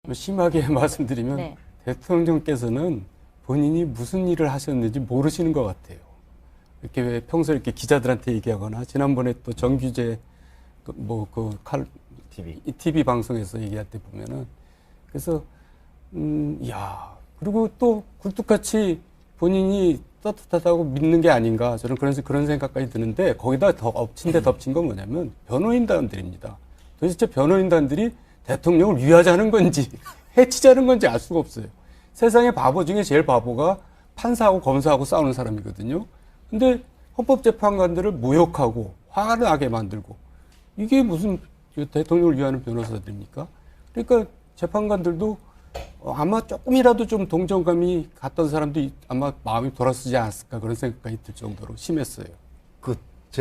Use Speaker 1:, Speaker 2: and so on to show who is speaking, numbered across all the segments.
Speaker 1: 좀 심하게 말씀드리면
Speaker 2: 네.
Speaker 1: 대통령께서는 본인이 무슨 일을 하셨는지 모르시는 것 같아요. 이렇게 왜 평소에 이렇게 기자들한테 얘기하거나 지난번에 또 정규재 TV 방송에서 얘기할 때 보면은 그래서 야 그리고 또 굴뚝같이 본인이 떳떳하다고 믿는 게 아닌가 저는 그런 생각까지 드는데 거기다 더 엎친 데 덮친 건 뭐냐면 변호인단들입니다. 도대체 변호인단들이 대통령을 위하자는 건지 해치자는 건지 알 수가 없어요. 세상의 바보 중에 제일 바보가 판사하고 검사하고 싸우는 사람이거든요. 근데 헌법재판관들을 모욕하고 화를 나게 만들고 이게 무슨 대통령을 위하는 변호사들입니까? 그러니까 재판관들도 아마 조금이라도 좀 동정감이 갔던 사람도 아마 마음이 돌아서지 않았을까 그런 생각까지 들 정도로 심했어요.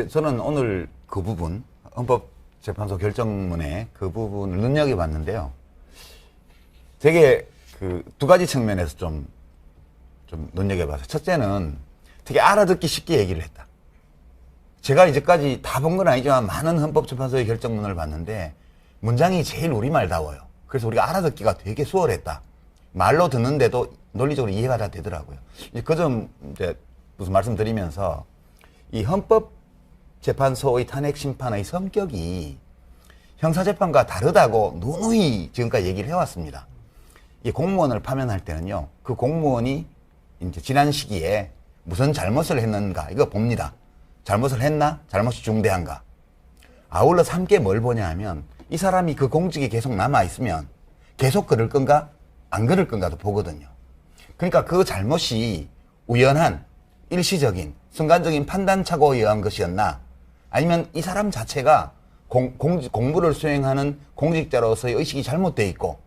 Speaker 3: 저는 오늘 그 부분 헌법재판소 결정문에 그 부분을 눈여겨봤는데요. 되게 그 두 가지 측면에서 좀 눈여겨봐서 첫째는 되게 알아듣기 쉽게 얘기를 했다. 제가 이제까지 다 본 건 아니지만 많은 헌법재판소의 결정문을 봤는데 문장이 제일 우리말다워요. 그래서 우리가 알아듣기가 되게 수월했다. 말로 듣는데도 논리적으로 이해가 다 되더라고요. 그 점 이제 무슨 말씀드리면서 이 헌법재판소의 탄핵심판의 성격이 형사재판과 다르다고 누누이 지금까지 얘기를 해왔습니다. 이 공무원을 파면할 때는요, 그 공무원이 이제 지난 시기에 무슨 잘못을 했는가, 이거 봅니다. 잘못을 했나? 잘못이 중대한가? 아울러서 함께 뭘 보냐 하면, 이 사람이 그 공직에 계속 남아있으면 계속 그럴 건가? 안 그럴 건가도 보거든요. 그러니까 그 잘못이 우연한, 일시적인, 순간적인 판단착오에 의한 것이었나? 아니면 이 사람 자체가 공부를 수행하는 공직자로서의 의식이 잘못되어 있고,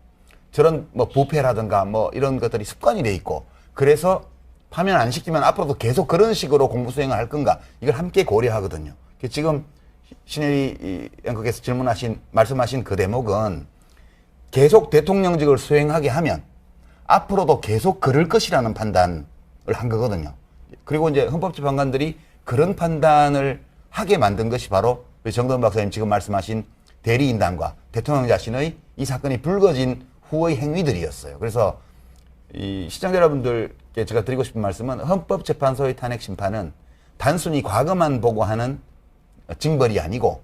Speaker 3: 저런 뭐 부패라든가 뭐 이런 것들이 습관이 돼 있고 그래서 파면 안 시키면 앞으로도 계속 그런 식으로 공부 수행을 할 건가 이걸 함께 고려하거든요. 지금 신혜리 앵커께서 말씀하신 그 대목은 계속 대통령직을 수행하게 하면 앞으로도 계속 그럴 것이라는 판단을 한 거거든요. 그리고 이제 헌법재판관들이 그런 판단을 하게 만든 것이 바로 정도원 박사님 지금 말씀하신 대리인단과 대통령 자신의 이 사건이 불거진 후의 행위들이었어요. 그래서 이 시청자 여러분들께 제가 드리고 싶은 말씀은 헌법재판소의 탄핵 심판은 단순히 과거만 보고 하는 징벌이 아니고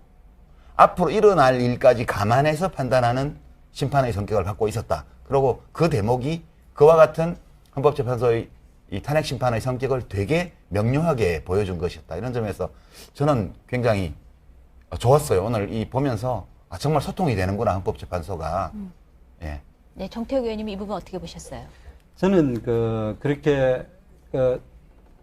Speaker 3: 앞으로 일어날 일까지 감안해서 판단하는 심판의 성격을 갖고 있었다. 그리고 그 대목이 그와 같은 헌법재판소의 이 탄핵 심판의 성격을 되게 명료하게 보여준 것이었다. 이런 점에서 저는 굉장히 좋았어요. 오늘 이 보면서 정말 소통이 되는구나 헌법재판소가. 예.
Speaker 2: 네, 정태욱 의원님 이 부분 어떻게 보셨어요?
Speaker 4: 저는 그렇게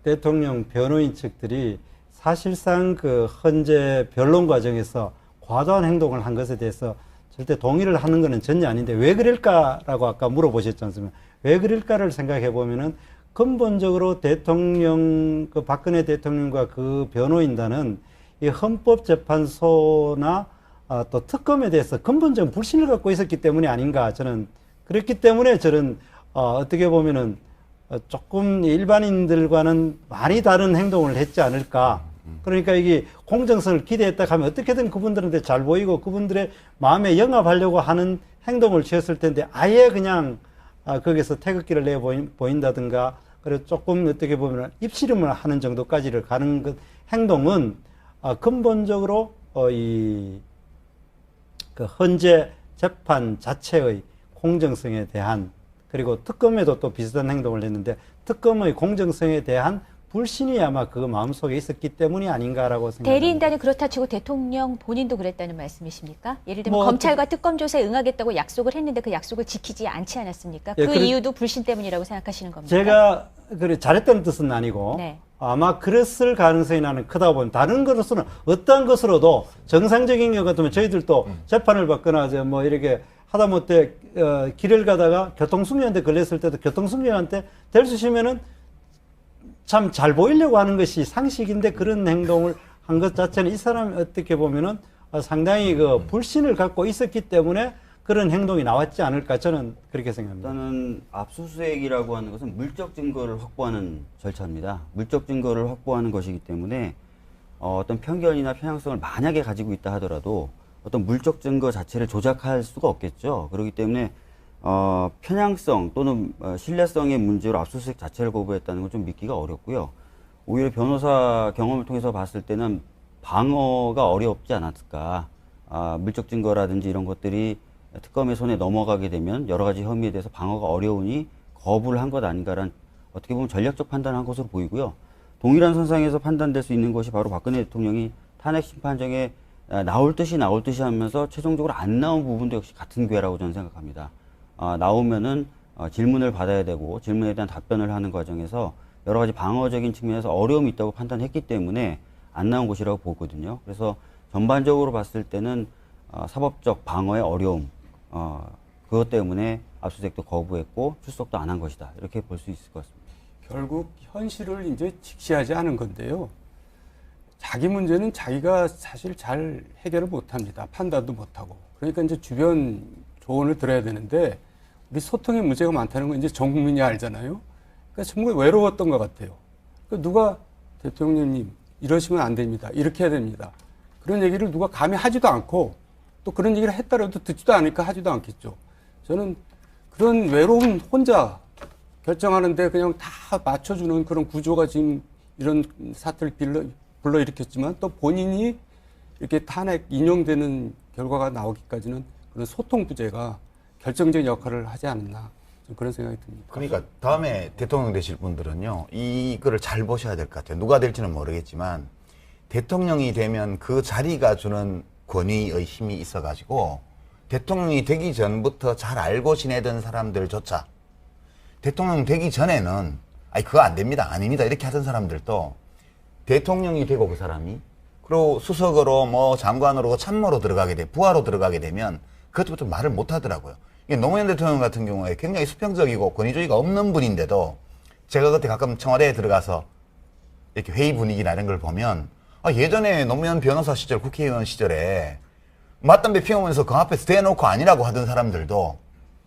Speaker 4: 대통령 변호인 측들이 사실상 그 헌재 변론 과정에서 과도한 행동을 한 것에 대해서 절대 동의를 하는 것은 전혀 아닌데 왜 그럴까라고 아까 물어보셨지 않습니까? 왜 그럴까를 생각해 보면은 근본적으로 그 박근혜 대통령과 그 변호인단은 이 헌법재판소나 또 특검에 대해서 근본적인 불신을 갖고 있었기 때문이 아닌가 저는 그렇기 때문에 저는 어떻게 보면은 조금 일반인들과는 많이 다른 행동을 했지 않을까. 그러니까 이게 공정성을 기대했다 하면 어떻게든 그분들한테 잘 보이고 그분들의 마음에 영합하려고 하는 행동을 취했을 텐데 아예 그냥 거기서 태극기를 내 보인다든가 그리고 조금 어떻게 보면 입씨름을 하는 정도까지를 가는 그 행동은 근본적으로 그 헌재 재판 자체의 공정성에 대한 그리고 특검에도 또 비슷한 행동을 했는데 특검의 공정성에 대한 불신이 아마 그 마음속에 있었기 때문이 아닌가라고 생각합니다.
Speaker 2: 대리인단이 그렇다 치고 대통령 본인도 그랬다는 말씀이십니까? 예를 들면 검찰과 특검 조사에 응하겠다고 약속을 했는데 그 약속을 지키지 않지 않았습니까?
Speaker 4: 예,
Speaker 2: 그 이유도 불신 때문이라고 생각하시는 겁니까?
Speaker 4: 제가 잘했다는 뜻은 아니고
Speaker 2: 네.
Speaker 4: 아마 그랬을 가능성이 나는 크다 보면 다른 것으로는 어떠한 것으로도 정상적인 경우 같으면 저희들도 재판을 받거나 뭐 이렇게 하다못해 길을 가다가 교통수명한테 걸렸을 때도 교통수명한테 될 수 있으면은 참 잘 보이려고 하는 것이 상식인데 그런 행동을 한 것 자체는 이 사람이 어떻게 보면은 상당히 그 불신을 갖고 있었기 때문에 그런 행동이 나왔지 않을까 저는 그렇게 생각합니다.
Speaker 5: 일단은 압수수색이라고 하는 것은 물적 증거를 확보하는 절차입니다. 물적 증거를 확보하는 것이기 때문에 어떤 편견이나 편향성을 만약에 가지고 있다 하더라도 어떤 물적 증거 자체를 조작할 수가 없겠죠. 그렇기 때문에 편향성 또는 신뢰성의 문제로 압수수색 자체를 거부했다는 건 좀 믿기가 어렵고요. 오히려 변호사 경험을 통해서 봤을 때는 방어가 어렵지 않았을까. 물적 증거라든지 이런 것들이 특검의 손에 넘어가게 되면 여러 가지 혐의에 대해서 방어가 어려우니 거부를 한 것 아닌가라는 어떻게 보면 전략적 판단을 한 것으로 보이고요. 동일한 선상에서 판단될 수 있는 것이 바로 박근혜 대통령이 탄핵 심판정에 나올 듯이 하면서 최종적으로 안 나온 부분도 역시 같은 궤라고 저는 생각합니다. 나오면은 질문을 받아야 되고 질문에 대한 답변을 하는 과정에서 여러 가지 방어적인 측면에서 어려움이 있다고 판단했기 때문에 안 나온 것이라고 보거든요. 그래서 전반적으로 봤을 때는 사법적 방어의 어려움, 그것 때문에 압수수색도 거부했고 출석도 안 한 것이다. 이렇게 볼 수 있을 것 같습니다.
Speaker 1: 결국 현실을 이제 직시하지 않은 건데요. 자기 문제는 자기가 사실 잘 해결을 못합니다. 판단도 못하고. 그러니까 이제 주변 조언을 들어야 되는데 우리 소통에 문제가 많다는 건 이제 전 국민이 알잖아요. 그러니까 정말 외로웠던 것 같아요. 그러니까 누가 대통령님 이러시면 안 됩니다. 이렇게 해야 됩니다. 그런 얘기를 누가 감히 하지도 않고 또 그런 얘기를 했더라도 듣지도 않으니까 하지도 않겠죠. 저는 그런 외로움 혼자 결정하는데 그냥 다 맞춰주는 그런 구조가 지금 이런 사태를 불러일으켰지만 또 본인이 이렇게 탄핵 인용되는 결과가 나오기까지는 그런 소통 부재가 결정적인 역할을 하지 않았나 좀 그런 생각이 듭니다.
Speaker 3: 그러니까 다음에 대통령 되실 분들은요, 이거를 잘 보셔야 될 것 같아요. 누가 될지는 모르겠지만 대통령이 되면 그 자리가 주는 권위의 힘이 있어가지고 대통령이 되기 전부터 잘 알고 지내던 사람들조차 대통령 되기 전에는 아니 그거 안 됩니다, 아닙니다 이렇게 하던 사람들도 대통령이 되고 그 사람이 그리고 수석으로 뭐 장관으로 참모로 들어가게 돼 부하로 들어가게 되면 그것부터 말을 못 하더라고요. 이게 노무현 대통령 같은 경우에 굉장히 수평적이고 권위주의가 없는 분인데도 제가 그때 가끔 청와대에 들어가서 이렇게 회의 분위기나 이런 걸 보면 예전에 노무현 변호사 시절 국회의원 시절에 맞담배 피우면서 그 앞에서 대놓고 아니라고 하던 사람들도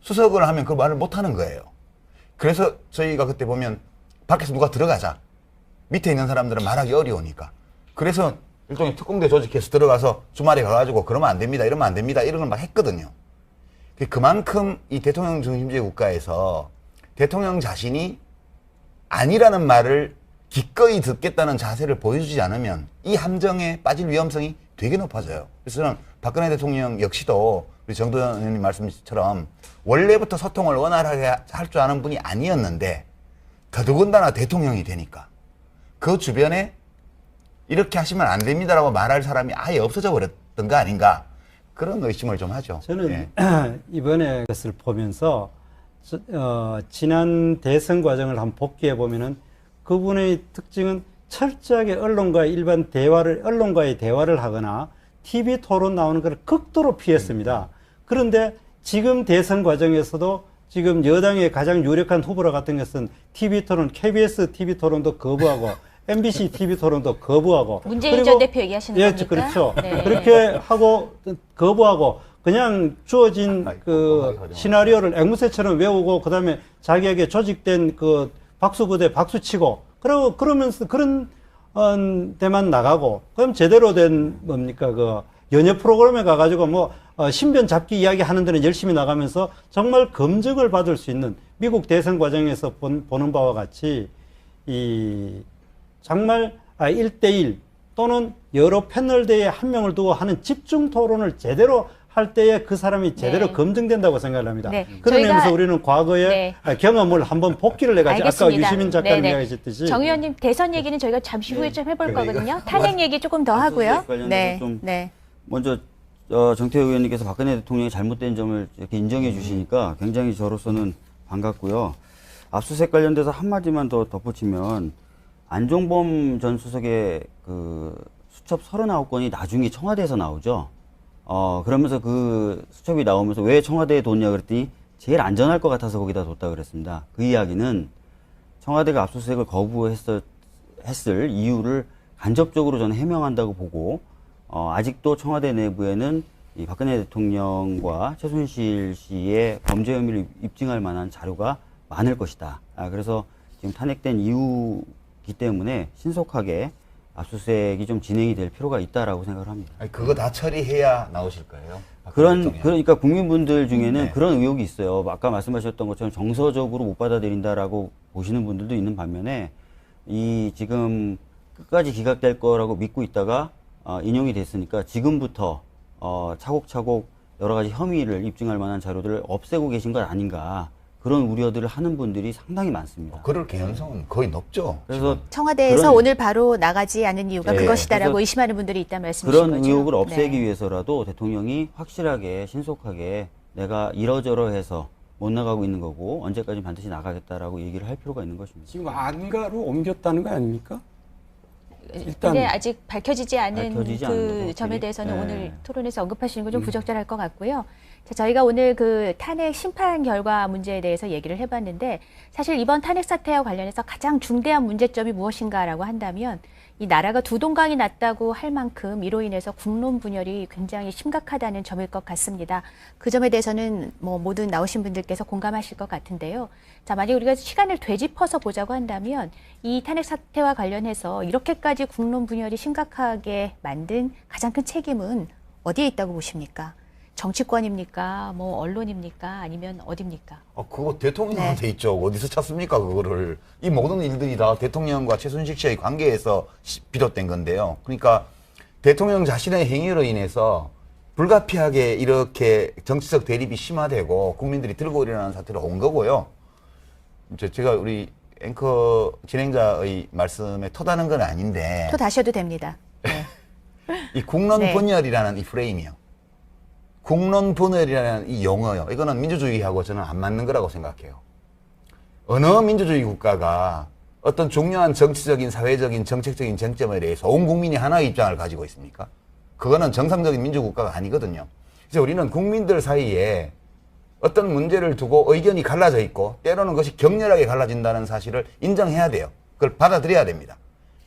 Speaker 3: 수석을 하면 그 말을 못 하는 거예요. 그래서 저희가 그때 보면 밖에서 누가 들어가자. 밑에 있는 사람들은 말하기 어려우니까. 그래서 일종의 특공대 조직해서 들어가서 주말에 가가지고 그러면 안 됩니다. 이러면 안 됩니다. 이런 걸 막 했거든요. 그만큼 이 대통령 중심주의 국가에서 대통령 자신이 아니라는 말을 기꺼이 듣겠다는 자세를 보여주지 않으면 이 함정에 빠질 위험성이 되게 높아져요. 그래서 저는 박근혜 대통령 역시도 우리 정도현 의원님 말씀처럼 원래부터 소통을 원활하게 할 줄 아는 분이 아니었는데 더더군다나 대통령이 되니까 그 주변에 이렇게 하시면 안 됩니다라고 말할 사람이 아예 없어져 버렸던 거 아닌가 그런 의심을 좀 하죠.
Speaker 4: 저는
Speaker 3: 예.
Speaker 4: 이번에 것을 보면서 지난 대선 과정을 한번 복귀해 보면은 그분의 특징은 철저하게 언론과의 대화를 하거나 TV 토론 나오는 걸 극도로 피했습니다. 그런데 지금 대선 과정에서도 지금 여당의 가장 유력한 후보라 같은 것은 TV 토론, KBS TV 토론도 거부하고 MBC TV 토론도 거부하고
Speaker 2: 문재인 전 대표 얘기하시는
Speaker 4: 예,
Speaker 2: 겁니까?
Speaker 4: 그렇죠.
Speaker 2: 네.
Speaker 4: 그렇게 하고 거부하고 그냥 주어진 그 시나리오를 앵무새처럼 외우고 그다음에 자기에게 조직된 그 박수부대 박수치고 그러면서 그런 데만 나가고 그럼 제대로 된 뭡니까 그 연예 프로그램에 가가지고 뭐 신변 잡기 이야기 하는 데는 열심히 나가면서 정말 검증을 받을 수 있는 미국 대선 과정에서 보는 바와 같이 이 정말 1대1 또는 여러 패널대에 한 명을 두고 하는 집중 토론을 제대로 할 때에 그 사람이 제대로
Speaker 2: 네.
Speaker 4: 검증된다고 생각을 합니다.
Speaker 2: 네.
Speaker 4: 그런
Speaker 2: 저희가-
Speaker 4: 의미에서 우리는 과거에
Speaker 2: 네.
Speaker 4: 경험을 한번 복기를 해가지고 아까
Speaker 2: 알겠습니다.
Speaker 4: 유시민 작가님
Speaker 2: 네네.
Speaker 4: 이야기하셨듯이
Speaker 2: 정 의원님 대선 얘기는 저희가 잠시 후에 좀 해볼
Speaker 4: 그래,
Speaker 2: 거거든요. 탄핵 얘기 조금 더 하고요.
Speaker 5: 압수수색 관련해서
Speaker 2: 네,
Speaker 5: 좀
Speaker 2: 네.
Speaker 5: 먼저 정태호 의원님께서 박근혜 대통령이 잘못된 점을 이렇게 인정해 주시니까 굉장히 저로서는 반갑고요. 압수수색 관련돼서 한마디만 더 덧붙이면 안종범 전 수석의 그 수첩 39건이 나중에 청와대에서 나오죠. 그러면서 그 수첩이 나오면서 왜 청와대에 뒀냐 그랬더니 제일 안전할 것 같아서 거기다 뒀다 그랬습니다. 그 이야기는 청와대가 압수수색을 거부했을 이유를 간접적으로 저는 해명한다고 보고 아직도 청와대 내부에는 이 박근혜 대통령과 최순실 씨의 범죄 혐의를 입증할 만한 자료가 많을 것이다. 그래서 지금 탄핵된 이유이기 때문에 신속하게 압수수색이 좀 진행이 될 필요가 있다라고 생각을 합니다.
Speaker 3: 아니, 그거 다 처리해야 나오실 거예요.
Speaker 5: 그러니까 국민분들 중에는
Speaker 3: 네.
Speaker 5: 그런 의혹이 있어요. 아까 말씀하셨던 것처럼 정서적으로 못 받아들인다라고 보시는 분들도 있는 반면에 이 지금 끝까지 기각될 거라고 믿고 있다가 인용이 됐으니까 지금부터 차곡차곡 여러 가지 혐의를 입증할 만한 자료들을 없애고 계신 것 아닌가 그런 우려들을 하는 분들이 상당히 많습니다.
Speaker 3: 그럴 개연성은 거의 높죠.
Speaker 5: 그래서
Speaker 2: 청와대에서
Speaker 5: 그런-
Speaker 2: 오늘 바로 나가지 않은 이유가
Speaker 5: 네,
Speaker 2: 그것이다라고
Speaker 5: 그래서
Speaker 2: 의심하는 분들이 있다는 말씀이신
Speaker 5: 그런
Speaker 2: 거죠?
Speaker 5: 의혹을 없애기
Speaker 2: 네.
Speaker 5: 위해서라도 대통령이 확실하게 신속하게 내가 이러저러해서 못 나가고 있는 거고 언제까지 반드시 나가겠다라고 얘기를 할 필요가 있는 것입니다.
Speaker 1: 지금 안가로 옮겼다는 거 아닙니까? 일단
Speaker 2: 그게 아직 밝혀지지 않은
Speaker 5: 밝혀지지
Speaker 2: 그
Speaker 5: 않은 것들이.
Speaker 2: 점에 대해서는
Speaker 5: 네.
Speaker 2: 오늘 토론에서 언급하시는 건 좀 부적절할 것 같고요. 자, 저희가 오늘 그 탄핵 심판 결과 문제에 대해서 얘기를 해봤는데 사실 이번 탄핵 사태와 관련해서 가장 중대한 문제점이 무엇인가라고 한다면 이 나라가 두 동강이 났다고 할 만큼 이로 인해서 국론 분열이 굉장히 심각하다는 점일 것 같습니다. 그 점에 대해서는 뭐 모든 나오신 분들께서 공감하실 것 같은데요. 자, 만약 우리가 시간을 되짚어서 보자고 한다면 이 탄핵 사태와 관련해서 이렇게까지 국론 분열이 심각하게 만든 가장 큰 책임은 어디에 있다고 보십니까? 정치권입니까? 뭐 언론입니까? 아니면 어디입니까?
Speaker 3: 그거 대통령한테 있죠. 어디서 찾습니까, 그거를. 이 모든 일들이 다 대통령과 최순실 씨의 관계에서 비롯된 건데요. 그러니까 대통령 자신의 행위로 인해서 불가피하게 이렇게 정치적 대립이 심화되고 국민들이 들고 일어나는 사태로 온 거고요. 제가 우리 앵커 진행자의 말씀에 토다는 건 아닌데
Speaker 2: 또 다시 해도 됩니다. 네.
Speaker 3: 이 국론
Speaker 2: 네.
Speaker 3: 분열이라는 이 프레임이요. 국론 분열이라는 이 용어요. 이거는 민주주의하고 저는 안 맞는 거라고 생각해요. 어느 민주주의 국가가 어떤 중요한 정치적인, 사회적인, 정책적인 쟁점에 대해서 온 국민이 하나의 입장을 가지고 있습니까? 그거는 정상적인 민주국가가 아니거든요. 그래서 우리는 국민들 사이에 어떤 문제를 두고 의견이 갈라져 있고 때로는 그것이 격렬하게 갈라진다는 사실을 인정해야 돼요. 그걸 받아들여야 됩니다.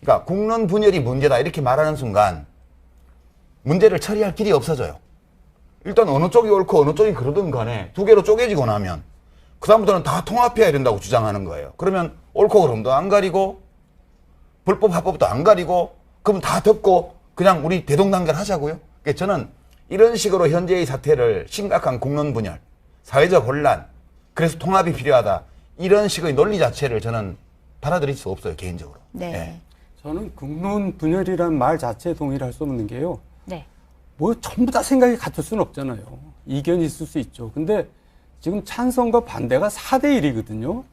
Speaker 3: 그러니까 국론 분열이 문제다 이렇게 말하는 순간 문제를 처리할 길이 없어져요. 일단 어느 쪽이 옳고 어느 쪽이 그러든 간에 두 개로 쪼개지고 나면 그다음부터는 다 통합해야 된다고 주장하는 거예요. 그러면 옳고 그름도 안 가리고 불법 합법도 안 가리고 그럼 다 덮고 그냥 우리 대동단결 하자고요. 그러니까 저는 이런 식으로 현재의 사태를 심각한 국론 분열, 사회적 혼란, 그래서 통합이 필요하다. 이런 식의 논리 자체를 저는 받아들일 수 없어요, 개인적으로.
Speaker 2: 네.
Speaker 3: 예.
Speaker 1: 저는 국론 분열이라는 말 자체에 동의를 할 수 없는 게요.
Speaker 2: 네.
Speaker 1: 뭐 전부 다 생각이 같을 수는 없잖아요. 이견이 있을 수 있죠. 근데 지금 찬성과 반대가 4대 1이거든요.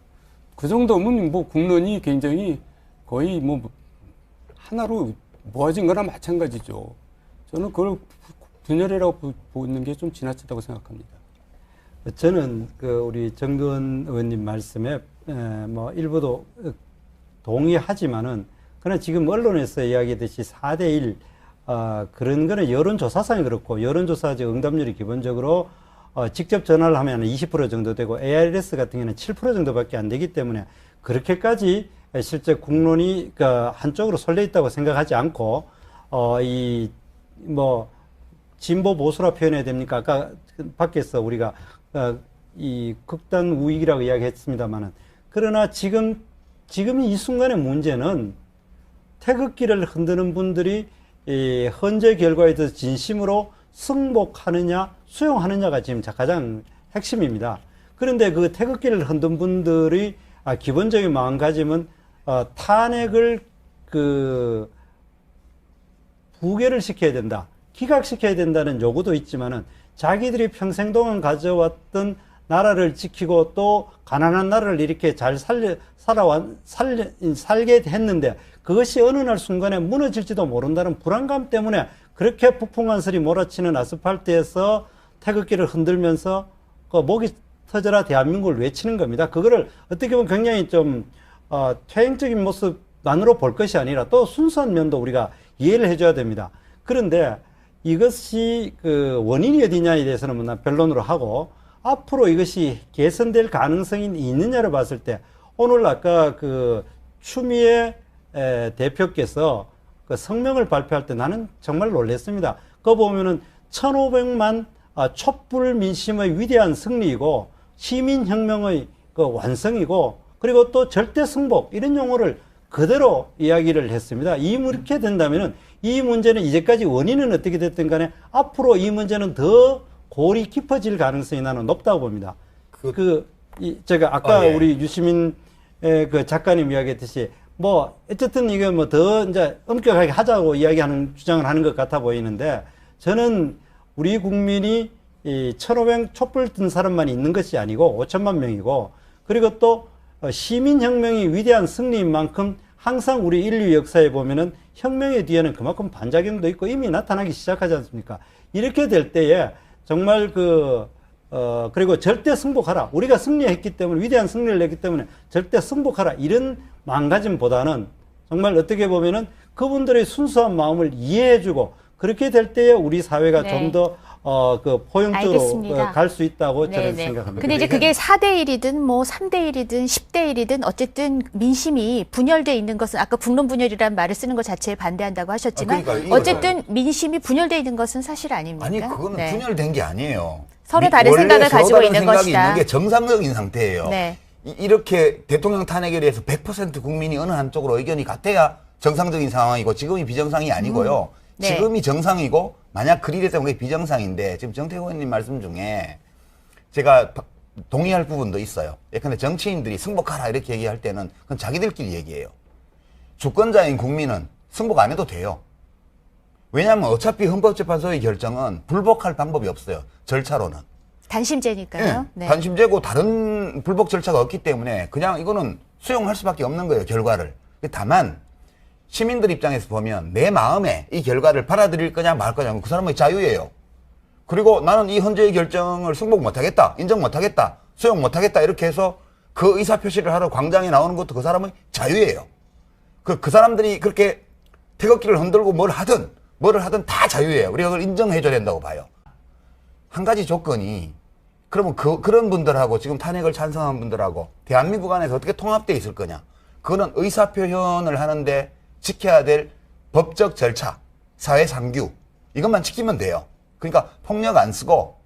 Speaker 1: 그 정도면 뭐 국론이 굉장히 거의 뭐 하나로 모아진 거나 마찬가지죠. 저는 그걸 분열이라고 보는 게 좀 지나치다고 생각합니다.
Speaker 4: 저는 그 우리 정두원 의원님 말씀에 뭐 일부도 동의하지만은 그러나 지금 언론에서 이야기했듯이 4대1 그런 거는 여론조사상이 그렇고 여론조사제 응답률이 기본적으로 직접 전화를 하면 20% 정도 되고 ARS 같은 경우는 7% 정도밖에 안 되기 때문에 그렇게까지 실제 국론이 한쪽으로 쏠려 있다고 생각하지 않고 이 뭐 진보 보수라 표현해야 됩니까? 아까 밖에서 우리가 이 극단 우익이라고 이야기했습니다만은 그러나 지금 이 순간의 문제는 태극기를 흔드는 분들이 이 헌재 결과에 대해서 진심으로 승복하느냐 수용하느냐가 지금 가장 핵심입니다. 그런데 그 태극기를 흔든 분들이 기본적인 마음가짐은 탄핵을 부결을 시켜야 된다, 기각시켜야 된다는 요구도 있지만은 자기들이 평생 동안 가져왔던 나라를 지키고 또 가난한 나라를 이렇게 잘 살게 했는데 그것이 어느 날 순간에 무너질지도 모른다는 불안감 때문에 그렇게 폭풍한설이 몰아치는 아스팔트에서 태극기를 흔들면서 목이 터져라 대한민국을 외치는 겁니다. 그거를 어떻게 보면 굉장히 좀 퇴행적인 모습만으로 볼 것이 아니라 또 순수한 면도 우리가 이해를 해줘야 됩니다. 그런데 이것이 그 원인이 어디냐에 대해서는 난 변론으로 하고 앞으로 이것이 개선될 가능성이 있느냐를 봤을 때 오늘 아까 그 추미애 대표께서 그 성명을 발표할 때 나는 정말 놀랐습니다. 그거 보면은 1500만 촛불 민심의 위대한 승리이고 시민혁명의 그 완성이고 그리고 또 절대 승복 이런 용어를 그대로 이야기를 했습니다. 이렇게 된다면은 이 문제는 이제까지 원인은 어떻게 됐든 간에 앞으로 이 문제는 더 골이 깊어질 가능성이 나는 높다고 봅니다. 제가 아까
Speaker 3: 예.
Speaker 4: 우리 유시민 그 작가님 이야기했듯이 뭐 어쨌든 이게 뭐 더 이제 엄격하게 하자고 이야기하는 주장을 하는 것 같아 보이는데 저는 우리 국민이 이 1,500 촛불 든 사람만 있는 것이 아니고 5천만 명이고 그리고 또 시민혁명이 위대한 승리인 만큼 항상 우리 인류 역사에 보면은 혁명의 뒤에는 그만큼 반작용도 있고 이미 나타나기 시작하지 않습니까? 이렇게 될 때에 정말 그리고 절대 승복하라. 우리가 승리했기 때문에, 위대한 승리를 냈기 때문에 절대 승복하라. 이런 마음가짐보다는 정말 어떻게 보면은 그분들의 순수한 마음을 이해해주고 그렇게 될 때에 우리 사회가
Speaker 2: 네.
Speaker 4: 좀 더 포용적으로
Speaker 2: 알겠습니다.
Speaker 4: 갈 수 있다고 저는
Speaker 2: 네네.
Speaker 4: 생각합니다.
Speaker 2: 근데 이제 그게 4대1이든 뭐 3대1이든 10대1이든 어쨌든 민심이 분열돼 있는 것은 아까 국론 분열이라는 말을 쓰는 것 자체에 반대한다고 하셨지만
Speaker 3: 그러니까
Speaker 2: 어쨌든 민심이 분열돼 있는 것은 사실 아닙니까?
Speaker 3: 아니 그거는
Speaker 2: 네.
Speaker 3: 분열된 게 아니에요.
Speaker 2: 서로 다른
Speaker 3: 원래
Speaker 2: 생각을
Speaker 3: 서로
Speaker 2: 가지고
Speaker 3: 다른
Speaker 2: 있는
Speaker 3: 생각이
Speaker 2: 것이다.
Speaker 3: 있는 게 정상적인 상태예요.
Speaker 2: 네.
Speaker 3: 이렇게 대통령 탄핵에 대해서 100% 국민이 어느 한쪽으로 의견이 같아야 정상적인 상황이고 지금이 비정상이 아니고요.
Speaker 2: 네.
Speaker 3: 지금이 정상이고 만약 그리 됐다면 그게 비정상인데 지금 정태호 의원님 말씀 중에 제가 동의할 부분도 있어요. 예컨대 정치인들이 승복하라 이렇게 얘기할 때는 그건 자기들끼리 얘기해요. 주권자인 국민은 승복 안 해도 돼요. 왜냐하면 어차피 헌법재판소의 결정은 불복할 방법이 없어요. 절차로는.
Speaker 2: 단심제니까요.
Speaker 3: 네. 단심제고 다른 불복 절차가 없기 때문에 그냥 이거는 수용할 수밖에 없는 거예요. 결과를. 다만 시민들 입장에서 보면 내 마음에 이 결과를 받아들일 거냐 말 거냐 그 사람의 자유예요. 그리고 나는 이 헌재의 결정을 승복 못하겠다, 인정 못하겠다, 수용 못하겠다 이렇게 해서 그 의사표시를 하러 광장에 나오는 것도 그 사람의 자유예요. 그 사람들이 그렇게 태극기를 흔들고 뭐를 하든 다 자유예요. 우리가 그걸 인정해줘야 된다고 봐요. 한 가지 조건이 그러면 그런 분들하고 지금 탄핵을 찬성한 분들하고 대한민국 안에서 어떻게 통합되어 있을 거냐. 그거는 의사표현을 하는데 지켜야 될 법적 절차, 사회상규 이것만 지키면 돼요. 그러니까 폭력 안 쓰고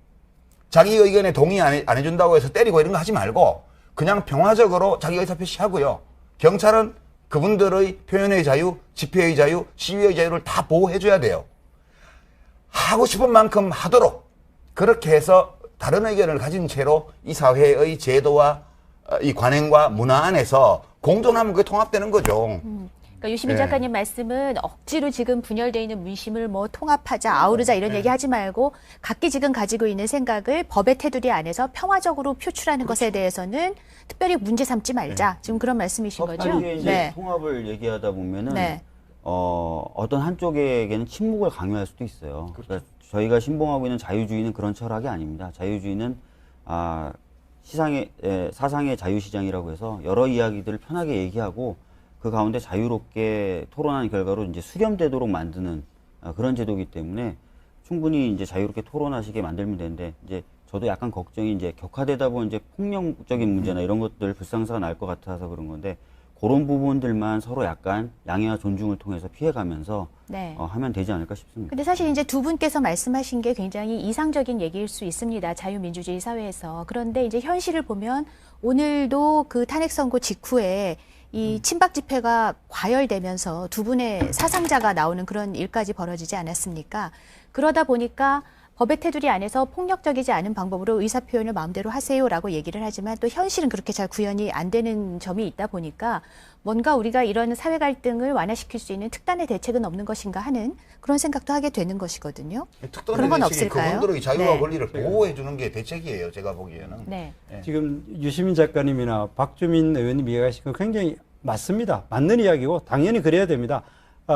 Speaker 3: 자기 의견에 동의 안 해준다고 해서 때리고 이런 거 하지 말고 그냥 평화적으로 자기 의사표시하고요. 경찰은 그분들의 표현의 자유, 집회의 자유, 시위의 자유를 다 보호해줘야 돼요. 하고 싶은 만큼 하도록 그렇게 해서 다른 의견을 가진 채로 이 사회의 제도와 이 관행과 문화 안에서 공존하면 그게 통합되는 거죠.
Speaker 2: 그러니까 유시민
Speaker 3: 네.
Speaker 2: 작가님 말씀은 억지로 지금 분열되어 있는 민심을 뭐 통합하자, 아우르자 이런 얘기하지 말고 각기 지금 가지고 있는 생각을 법의 테두리 안에서 평화적으로 표출하는 것에 대해서는 특별히 문제 삼지 말자. 지금 그런 말씀이신 거죠?
Speaker 5: 법적인 이제
Speaker 2: 네.
Speaker 5: 통합을 얘기하다 보면은
Speaker 2: 네.
Speaker 5: 어떤 한쪽에게는 침묵을 강요할 수도 있어요. 그러니까 저희가 신봉하고 있는 자유주의는 그런 철학이 아닙니다. 자유주의는 사상의 자유시장이라고 해서 여러 이야기들을 편하게 얘기하고 그 가운데 자유롭게 토론하는 결과로 이제 수렴되도록 만드는 그런 제도이기 때문에 충분히 이제 자유롭게 토론하시게 만들면 되는데 이제 저도 약간 걱정이 이제 격화되다 보면 이제 폭력적인 문제나 이런 것들 불상사가 날 것 같아서 그런 건데 그런 부분들만 서로 약간 양해와 존중을 통해서 피해가면서
Speaker 2: 네.
Speaker 5: 하면 되지 않을까 싶습니다.
Speaker 2: 근데 사실 이제 두 분께서 말씀하신 게 굉장히 이상적인 얘기일 수 있습니다. 자유민주주의 사회에서. 그런데 이제 현실을 보면 오늘도 그 탄핵 선고 직후에 이 친박 집회가 과열되면서 두 분의 사상자가 나오는 그런 일까지 벌어지지 않았습니까? 그러다 보니까 법의 테두리 안에서 폭력적이지 않은 방법으로 의사표현을 마음대로 하세요라고 얘기를 하지만 또 현실은 그렇게 잘 구현이 안 되는 점이 있다 보니까 뭔가 우리가 이런 사회 갈등을 완화시킬 수 있는 특단의 대책은 없는 것인가 하는 그런 생각도 하게 되는 것이거든요. 그런 건 없을까요?
Speaker 3: 그분들의 자유와
Speaker 2: 네.
Speaker 3: 권리를 보호해 주는 게 대책이에요. 제가 보기에는.
Speaker 2: 네.
Speaker 4: 지금 유시민 작가님이나 박주민 의원님 이야기하신 건 굉장히 맞습니다. 맞는 이야기고 당연히 그래야 됩니다.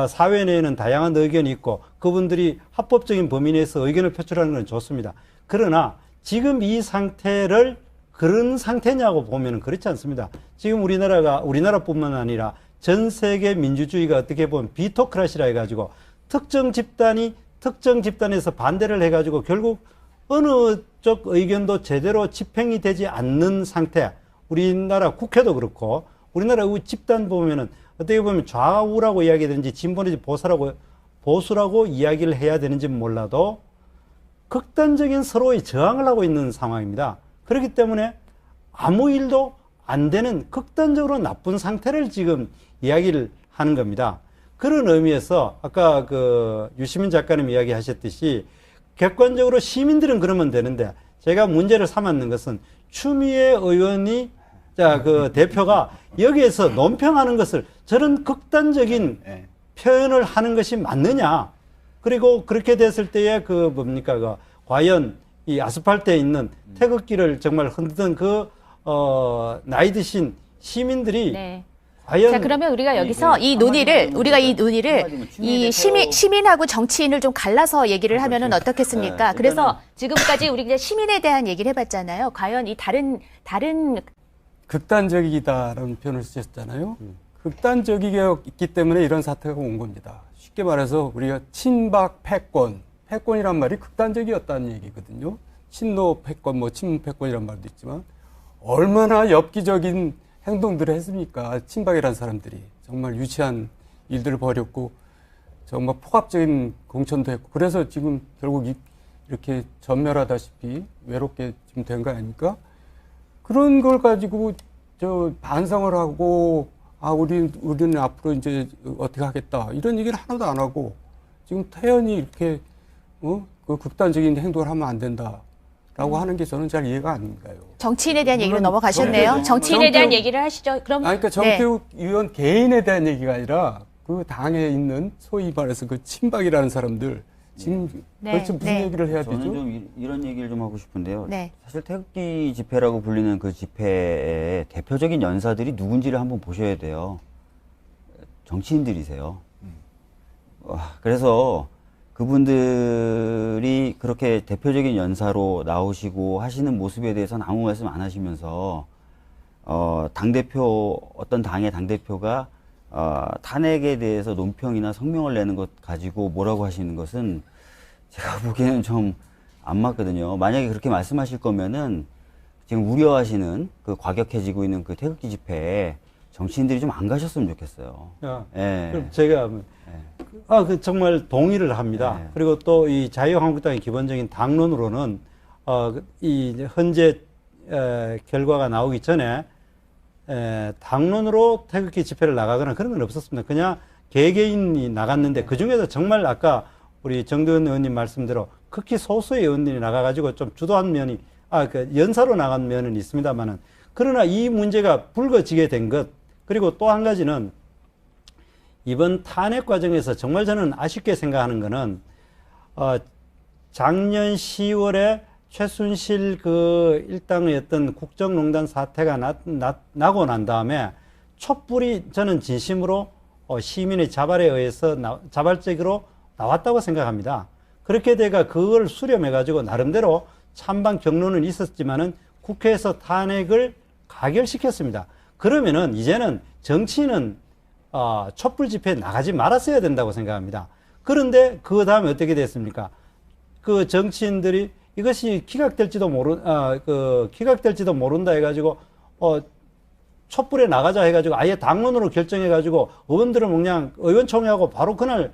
Speaker 4: 사회 내에는 다양한 의견이 있고 그분들이 합법적인 범위 내에서 의견을 표출하는 건 좋습니다. 그러나 지금 이 상태를 그런 상태냐고 보면 그렇지 않습니다. 지금 우리나라뿐만 아니라 전 세계 민주주의가 어떻게 보면 비토크라시라 해가지고 특정 집단에서 반대를 해가지고 결국 어느 쪽 의견도 제대로 집행이 되지 않는 상태. 우리나라 국회도 그렇고 우리나라 집단 보면은 어떻게 보면 좌우라고 이야기하든지 진보든지 보수라고 이야기를 해야 되는지 몰라도 극단적인 서로의 저항을 하고 있는 상황입니다. 그렇기 때문에 아무 일도 안 되는 극단적으로 나쁜 상태를 지금 이야기를 하는 겁니다. 그런 의미에서 아까 그 유시민 작가님 이야기하셨듯이 객관적으로 시민들은 그러면 되는데 제가 문제를 삼았는 것은 추미애 의원이 그 대표가 여기에서 논평하는 것을 저런 극단적인
Speaker 3: 예.
Speaker 4: 표현을 하는 것이 맞느냐. 그리고 그렇게 됐을 때에 과연 이 아스팔트에 있는 태극기를 정말 흔드는 나이 드신 시민들이
Speaker 2: 네.
Speaker 4: 과연
Speaker 2: 자, 그러면 우리가 여기서 이 논의를 이 시민하고 정치인을 좀 갈라서 얘기를 하면은 어떻겠습니까?
Speaker 5: 네,
Speaker 2: 그래서 지금까지 우리 그냥 시민에 대한 얘기를 해봤잖아요. 과연 이 다른
Speaker 1: 극단적이다라는 표현을 쓰셨잖아요. 극단적이기 때문에 이런 사태가 온 겁니다. 쉽게 말해서 우리가 친박 패권이란 말이 극단적이었다는 얘기거든요. 친노 패권, 친문 패권이란 말도 있지만 얼마나 엽기적인 행동들을 했습니까? 친박이라는 사람들이 정말 유치한 일들을 벌였고 정말 폭압적인 공천도 했고 그래서 지금 결국 이렇게 전멸하다시피 외롭게 지금 된 거 아닙니까? 그런 걸 가지고 반성을 하고 우리는 앞으로 이제 어떻게 하겠다 이런 얘기를 하나도 안 하고 지금 태연히 이렇게 그 극단적인 행동을 하면 안 된다라고 하는 게 저는 잘 이해가 안 가요.
Speaker 2: 정치인에 대한 얘기로 넘어가셨네요. 정치인에 대한 얘기를 하시죠. 그럼
Speaker 1: 그러니까 정태욱 의원 개인에 대한 얘기가 아니라 그 당에 있는 소위 말해서 그 친박이라는 사람들 지금 도대체 무슨 얘기를 해야 되죠?
Speaker 5: 저는 좀 이런 얘기를 좀 하고 싶은데요.
Speaker 2: 네.
Speaker 5: 사실 태극기 집회라고 불리는 그 집회의 대표적인 연사들이 누군지를 한번 보셔야 돼요. 정치인들이세요. 그래서 그분들이 그렇게 대표적인 연사로 나오시고 하시는 모습에 대해서는 아무 말씀 안 하시면서 어떤 당의 당대표가 탄핵에 대해서 논평이나 성명을 내는 것 가지고 뭐라고 하시는 것은 제가 보기에는 좀 안 맞거든요. 만약에 그렇게 말씀하실 거면은 지금 우려하시는 그 과격해지고 있는 그 태극기 집회에 정치인들이 좀 안 가셨으면 좋겠어요. 예.
Speaker 4: 그럼 제가 정말 동의를 합니다.
Speaker 5: 네.
Speaker 4: 그리고 또 이 자유한국당의 기본적인 당론으로는 이 현재 결과가 나오기 전에 당론으로 태극기 집회를 나가거나 그런 건 없었습니다. 그냥 개개인이 나갔는데 그 중에서 정말 아까 우리 정두원 의원님 말씀대로 극히 소수의 의원들이 나가가지고 좀 주도한 면이 연사로 나간 면은 있습니다만은 그러나 이 문제가 불거지게 된 것 그리고 또 한 가지는 이번 탄핵 과정에서 정말 저는 아쉽게 생각하는 거는 작년 10월에 최순실 일당의 어떤 국정농단 사태가 나고 난 다음에 촛불이 저는 진심으로 시민의 자발에 의해서 자발적으로 나왔다고 생각합니다. 그렇게 돼가 그걸 수렴해가지고 나름대로 찬반 경로는 있었지만은 국회에서 탄핵을 가결시켰습니다. 그러면은 이제는 정치인은 촛불 집회에 나가지 말았어야 된다고 생각합니다. 그런데 그 다음에 어떻게 됐습니까? 그 정치인들이 이것이 기각될지도 모른다 해가지고 촛불에 나가자 해가지고 아예 당론으로 결정해가지고 의원들은 그냥 의원총회하고 바로 그날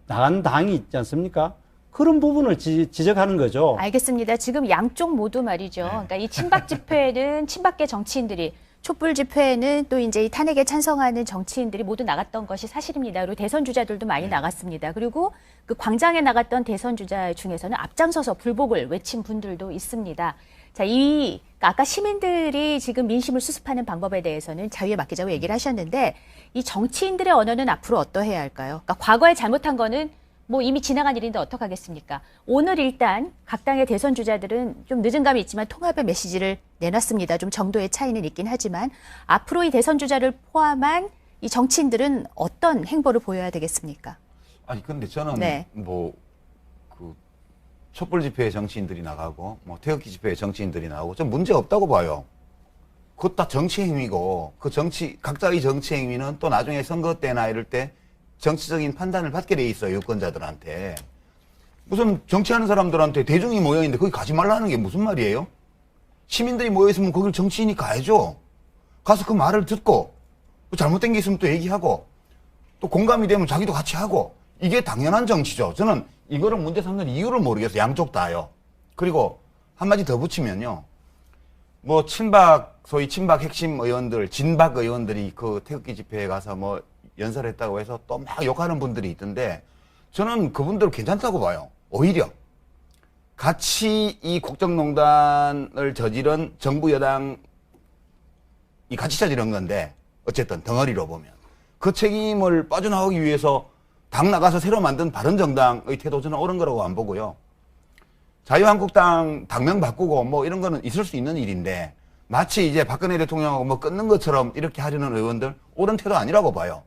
Speaker 4: 나간 당이 있지 않습니까? 그런 부분을 지적하는 거죠.
Speaker 2: 알겠습니다. 지금 양쪽 모두 말이죠. 그러니까 이 친박 집회는 친박계 정치인들이 촛불 집회에는 또 이제 이 탄핵에 찬성하는 정치인들이 모두 나갔던 것이 사실입니다. 그리고 대선 주자들도 많이 나갔습니다. 그리고 그 광장에 나갔던 대선 주자 중에서는 앞장서서 불복을 외친 분들도 있습니다. 자, 그러니까 아까 시민들이 지금 민심을 수습하는 방법에 대해서는 자유에 맡기자고 얘기를 하셨는데 이 정치인들의 언어는 앞으로 어떠해야 할까요? 그러니까 과거에 잘못한 거는 뭐 이미 지나간 일인데 어떡하겠습니까? 오늘 일단 각 당의 대선 주자들은 좀 늦은 감이 있지만 통합의 메시지를 내놨습니다. 좀 정도의 차이는 있긴 하지만 앞으로 이 대선 주자를 포함한 이 정치인들은 어떤 행보를 보여야 되겠습니까?
Speaker 3: 아니 근데 저는
Speaker 2: 네.
Speaker 3: 촛불 집회에 정치인들이 나가고 태극기 집회에 정치인들이 나가고 좀 문제 없다고 봐요. 그것 다 정치 행위고 각자의 정치 행위는 또 나중에 선거 때나 이럴 때 정치적인 판단을 받게 돼 있어요. 유권자들한테. 무슨 정치하는 사람들한테 대중이 모여있는데 거기 가지 말라는 게 무슨 말이에요? 시민들이 모여있으면 거길 정치인이 가야죠. 가서 그 말을 듣고 잘못된 게 있으면 또 얘기하고 또 공감이 되면 자기도 같이 하고 이게 당연한 정치죠. 저는 이거를 문제 삼는 이유를 모르겠어요. 양쪽 다요. 그리고 한마디 더 붙이면요. 소위 친박 핵심 의원들, 진박 의원들이 그 태극기 집회에 가서 연설을 했다고 해서 또 막 욕하는 분들이 있던데 저는 그분들 괜찮다고 봐요. 오히려. 같이 이 국정농단을 저지른 정부 여당이 같이 저지른 건데 어쨌든 덩어리로 보면 그 책임을 빠져나오기 위해서 당 나가서 새로 만든 바른정당의 태도 저는 옳은 거라고 안 보고요. 자유한국당 당명 바꾸고 뭐 이런 거는 있을 수 있는 일인데 마치 이제 박근혜 대통령하고 뭐 끊는 것처럼 이렇게 하려는 의원들 옳은 태도 아니라고 봐요.